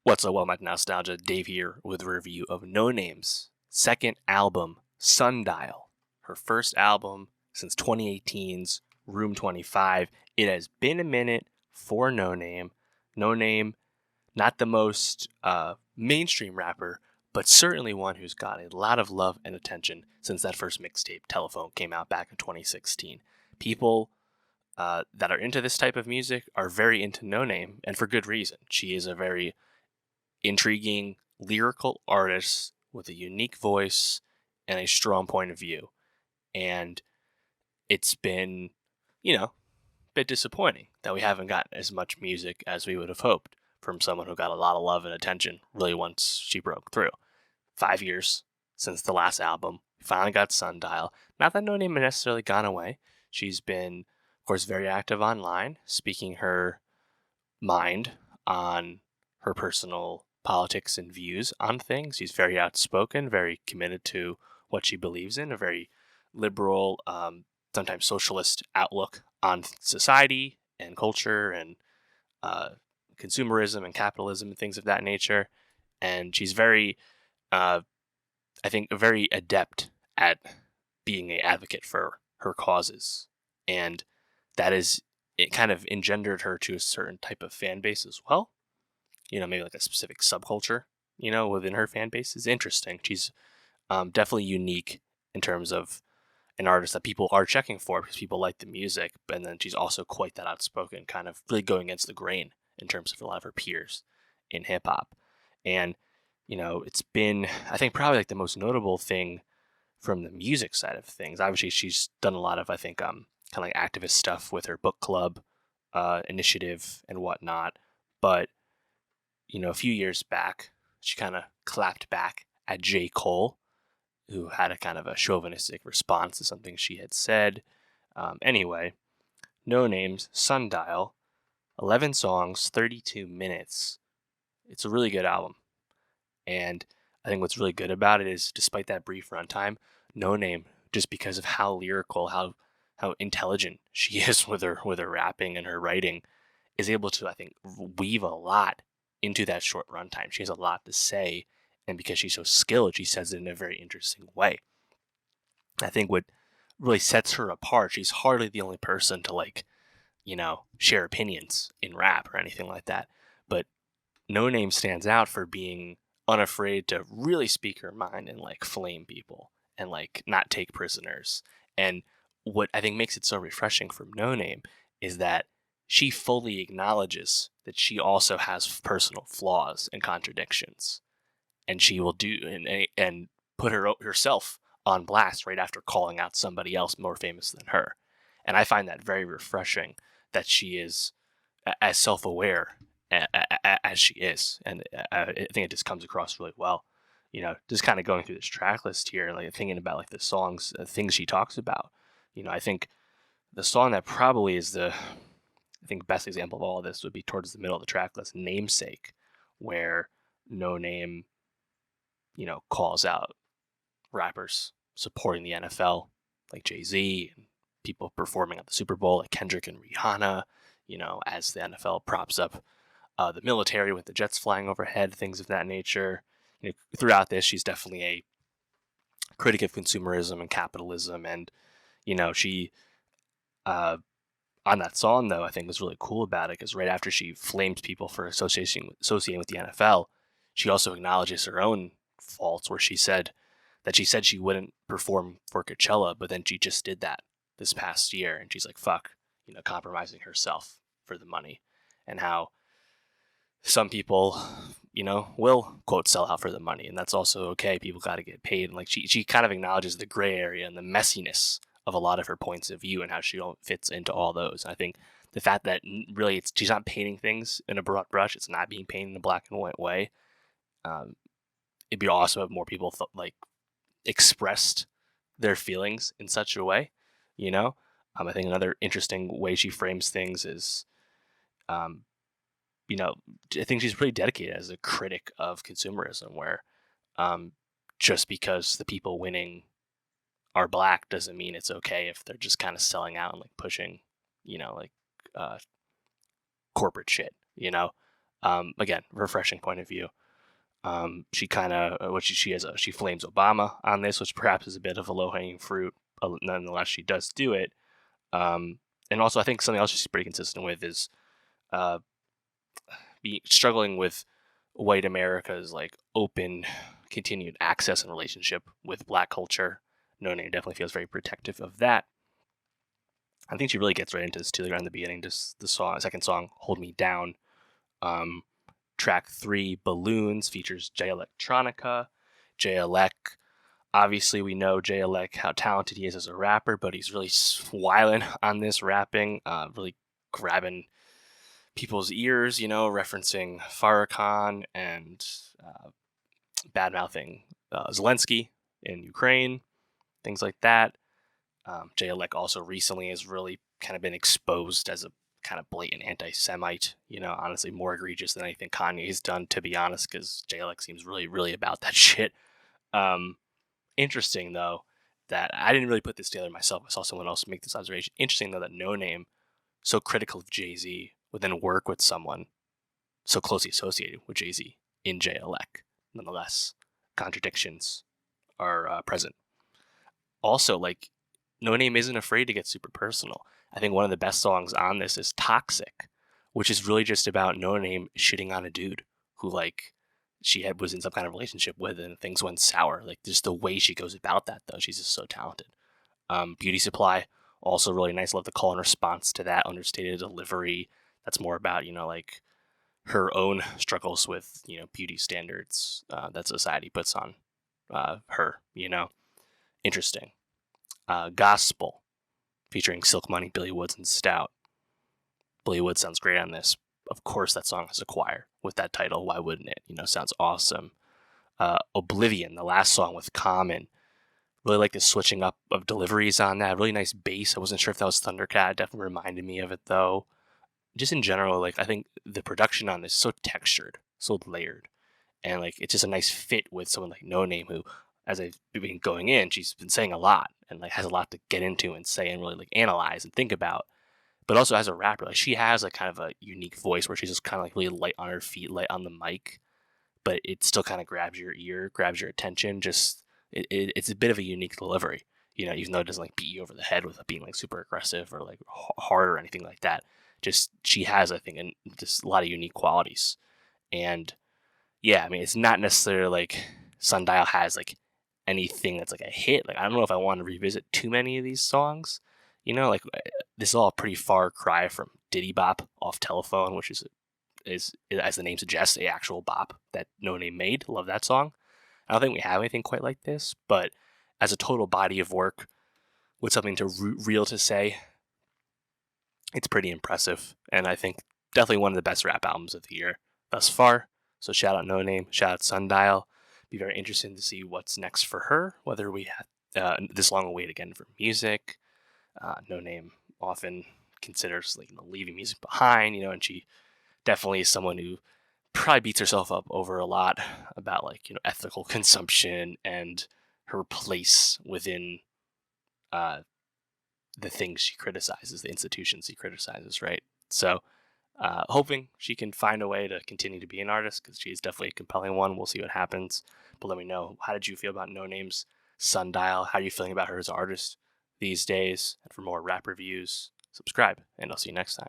What's up, welcome back to Nostalgia. Dave here with a review of Noname's second album, Sundial. Her first album since 2018's Room 25. It has been a minute for Noname. Noname, not the most mainstream rapper, but certainly one who's got a lot of love and attention since that first mixtape, Telephone, came out back in 2016. People that are into this type of music are very into Noname, and for good reason. She is a very intriguing lyrical artist with a unique voice and a strong point of view. And it's been, a bit disappointing that we haven't gotten as much music as we would have hoped from someone who got a lot of love and attention really once she broke through. 5 years since the last album, we finally got Sundial. Not that Noname has necessarily gone away. She's been, of course, very active online, speaking her mind on her personal politics and views on things. She's very outspoken, very committed to what she believes in, a very liberal, sometimes socialist outlook on society and culture and consumerism and capitalism and things of that nature. And she's very, I think, very adept at being an advocate for her causes. And that is, it kind of engendered her to a certain type of fan base as well. Maybe like a specific subculture, within her fan base is interesting. She's definitely unique in terms of an artist that people are checking for because people like the music. And then she's also quite that outspoken, kind of really going against the grain in terms of a lot of her peers in hip hop. And, it's been, I think, probably like the most notable thing from the music side of things. Obviously, she's done a lot of, I think, kind of like activist stuff with her book club initiative and whatnot. But a few years back, she kind of clapped back at J. Cole, who had a kind of a chauvinistic response to something she had said. Anyway, Noname's Sundial, 11 songs, 32 minutes. It's a really good album. And I think what's really good about it is, despite that brief runtime, Noname, just because of how lyrical, how intelligent she is with her rapping and her writing, is able to, I think, weave a lot into that short runtime. She has a lot to say, and because she's so skilled, she says it in a very interesting way. I think what really sets her apart, she's hardly the only person to share opinions in rap or anything like that. But Noname stands out for being unafraid to really speak her mind and flame people and not take prisoners. And what I think makes it so refreshing from Noname is that she fully acknowledges that she also has personal flaws and contradictions, and she will do and put herself on blast right after calling out somebody else more famous than her. And I find that very refreshing, that she is as self-aware as she is, and I think it just comes across really well. Just kind of going through this track list here, thinking about the songs, things she talks about. I think the song that probably is the best example of all of this would be towards the middle of the track list, Namesake, where Noname, calls out rappers supporting the NFL, like Jay-Z, and people performing at the Super Bowl, like Kendrick and Rihanna, as the NFL props up the military with the jets flying overhead, things of that nature. Throughout this, she's definitely a critic of consumerism and capitalism, and, she... on that song, though, I think was really cool about it, because right after she flames people for associating with the NFL, she also acknowledges her own faults, where she said she wouldn't perform for Coachella, but then she just did that this past year, and she's like, fuck, compromising herself for the money, and how some people, will, quote, sell out for the money, and that's also okay. People got to get paid. And she kind of acknowledges the gray area and the messiness of a lot of her points of view and how she fits into all those. And I think the fact that really she's not painting things in a broad brush, it's not being painted in a black and white way. It'd be awesome if more people expressed their feelings in such a way, I think another interesting way she frames things is, I think she's pretty dedicated as a critic of consumerism, where just because the people winning are black doesn't mean it's okay if they're just kind of selling out and pushing, corporate shit, Again, refreshing point of view. She kind of she flames Obama on this, which perhaps is a bit of a low hanging fruit. Nonetheless, she does do it. And also, I think something else she's pretty consistent with is struggling with white America's like open, continued access and relationship with Black culture. Noname definitely feels very protective of that. I think she really gets right into this too, right in the beginning. Just the second song, "Hold Me Down." Track 3, "Balloons," features Jay Electronica. Jay Elec, obviously we know Jay Elec, how talented he is as a rapper, but he's really wilding on this rapping, really grabbing people's ears, referencing Farrakhan and bad-mouthing Zelensky in Ukraine, things like that. Jay Elec also recently has really kind of been exposed as a kind of blatant anti-Semite, honestly more egregious than anything Kanye's done, to be honest, because Jay Elec seems really, really about that shit. Interesting, though, that I didn't really put this together myself. I saw someone else make this observation. Interesting, though, that Noname, so critical of Jay-Z, would then work with someone so closely associated with Jay-Z in Jay Elec. Nonetheless, contradictions are present. Also, like, Noname isn't afraid to get super personal. I think one of the best songs on this is "Toxic," which is really just about Noname shitting on a dude who, like, she was in some kind of relationship with, and things went sour. Like, just the way she goes about that, though, she's just so talented. "Beauty Supply," also really nice. Love the call and response to that understated delivery. That's more about, like, her own struggles with, beauty standards that society puts on her, Interesting. "Gospel," featuring Silk Money, Billy Woods, and Stout. Billy Woods sounds great on this. Of course, that song has a choir with that title. Why wouldn't it? Sounds awesome. "Oblivion," the last song with Common. Really like the switching up of deliveries on that. Really nice bass. I wasn't sure if that was Thundercat. It definitely reminded me of it, though. Just in general, like, I think the production on this is so textured, so layered. And, like, it's just a nice fit with someone like Noname, who, as I've been going in, she's been saying a lot and, like, has a lot to get into and say and really, like, analyze and think about. But also as a rapper, like, she has, like, kind of a unique voice where she's just kind of, like, really light on her feet, light on the mic, but it still kind of grabs your ear, grabs your attention. Just it's a bit of a unique delivery, even though it doesn't, like, beat you over the head with it being, like, super aggressive or, like, hard or anything like that. Just she has, I think, just a lot of unique qualities. And yeah, I mean, it's not necessarily like Sundial has, like, anything that's like a hit. Like, I don't know if I want to revisit too many of these songs. Like, this is all a pretty far cry from Diddy Bop off Telephone, which is as the name suggests, a actual bop that Noname made. Love that song. I don't think we have anything quite like this, but as a total body of work with something real to say, it's pretty impressive. And I think definitely one of the best rap albums of the year thus far. So shout out Noname, shout out Sundial. Be very interesting to see what's next for her, whether we have this long a wait again for music. Noname often considers, like, leaving music behind, and she definitely is someone who probably beats herself up over a lot about, like, ethical consumption and her place within the things she criticizes, the institutions she criticizes, right? So hoping she can find a way to continue to be an artist, because she is definitely a compelling one. We'll see what happens. But let me know, how did you feel about Noname's Sundial? How are you feeling about her as an artist these days? And for more rap reviews, subscribe, and I'll see you next time.